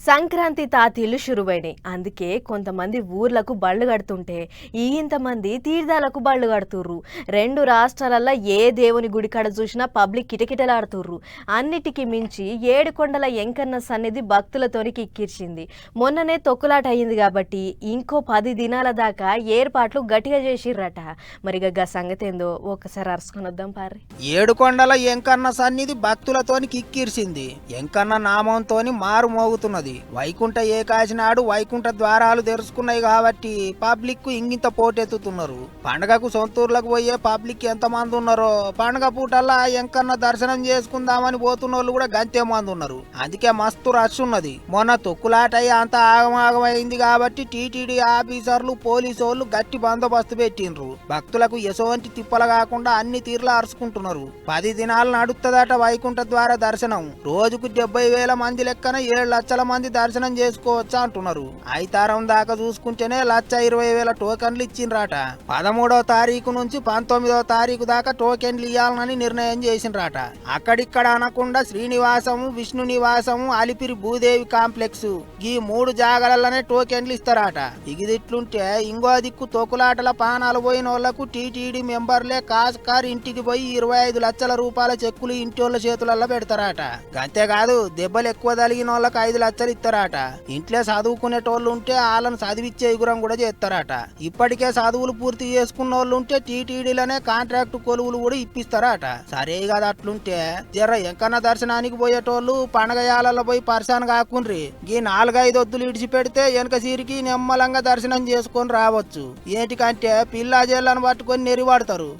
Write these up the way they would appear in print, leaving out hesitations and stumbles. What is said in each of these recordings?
సంక్రాంతి తాతీలు షురువైనాయి. అందుకే కొంతమంది ఊర్లకు బళ్ళు కడుతుంటే ఇంతమంది తీర్థాలకు బళ్ళు కడుతుర్రు. రెండు రాష్ట్రాలల్లో ఏ దేవుని గుడి కాడ చూసినా పబ్లిక్ కిటకిటలాడుతుర్రు. అన్నిటికీ మించి ఏడుకొండల ఎంకన్న సన్నిధి భక్తులతోని కిక్కిర్చింది. మొన్ననే తొక్కులాట అయ్యింది కాబట్టి ఇంకో 10 దినాల దాకా ఏర్పాట్లు గట్టిగా చేసిర్రట. మరిగా సంగతి ఏందో ఒకసారి అరుసుకొని వద్దాం పారి. ఏడుకొండల ఎంకన్న సన్నిధి భక్తులతోని కిక్కిర్చింది. ఎంకన్న నామంతోని మారు మోగుతున్నది. వైకుంఠ ఏకాశి నాడు వైకుంఠ ద్వారాలు తెరుచుకున్నాయి కాబట్టి పబ్లిక్ ఇంగింత పోటెత్తుతున్నారు. పండగకు సొంతూర్లకు పోయే పబ్లిక్ ఎంత మంది ఉన్నారో పండగ పూటల్లా ఎంకన్న దర్శనం చేసుకుందామని పోతున్నోళ్ళు కూడా గంతే మంది ఉన్నారు. అందుకే మస్తు రష్ ఉన్నది. మొన్న తొక్కులాట అంత ఆగమాగమైంది కాబట్టి టీటీడీ ఆఫీసర్లు పోలీసు వాళ్ళు గట్టి బందోబస్తు పెట్టిండ్రు. భక్తులకు ఎసోంటి తిప్పల కాకుండా అన్ని తీర్లా అరుచుకుంటున్నారు. 10 దినాలు నడుస్తుందట వైకుంఠ ద్వార దర్శనం. రోజుకు 70,000 మంది లెక్కన 7 లక్షల మంది దర్శనం చేసుకోవచ్చా అంటున్నారు. ఐతారం దాకా చూసుకుంటేనే 1,20,000 టోకెన్లు ఇచ్చిండ్రాట. 13వ తారీఖు నుంచి 19వ తారీఖు దాకా టోకెన్లు ఇవ్వాలని నిర్ణయం చేసిండ్రాట. అక్కడిక్కడ అనకుండా శ్రీనివాసము, విష్ణు నివాసము, అలిపిరి భూదేవి కాంప్లెక్స్ ఈ 3 జాగాలలోనే టోకెన్లు ఇస్తారట. ఇగిదిట్లుంటే ఇంకో దిక్కు తొక్కులాటల పానాలు పోయిన వాళ్లకు టీటీడీ మెంబర్లే కార్ ఇంటికి పోయి 25 లక్షల రూపాయల చెక్కులు ఇంటోళ్ళ చేతులలో పెడతారట. అంతేకాదు దెబ్బలు ఎక్కువ తగిలిన వాళ్ళకి 5 లక్షలు ఇస్తారట. ఇంట్లో చదువుకునేటోళ్ళు ఉంటే వాళ్ళని చదివిచ్చే ఎగురం కూడా చేస్తారట. ఇప్పటికే చదువులు పూర్తి చేసుకున్న వాళ్ళు ఉంటే టీటీడీలోనే కాంట్రాక్ట్ కొలువులు కూడా ఇప్పిస్తారట. సరే కదా అట్లుంటే జర ఎంకన్న దర్శనానికి పోయేటోళ్ళు పండగయాలలో పోయి పరిశాన్ కాకుండ్రి. ఈ 4-5 వద్దులు ఇడిచిపెడితే వెనక సీరికి నిమ్మలంగా దర్శనం చేసుకొని రావచ్చు. ఏంటికంటే పిల్లా జల్లను పట్టుకొని నెరివాడతారు.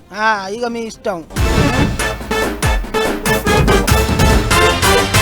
ఇక మీ ఇష్టం.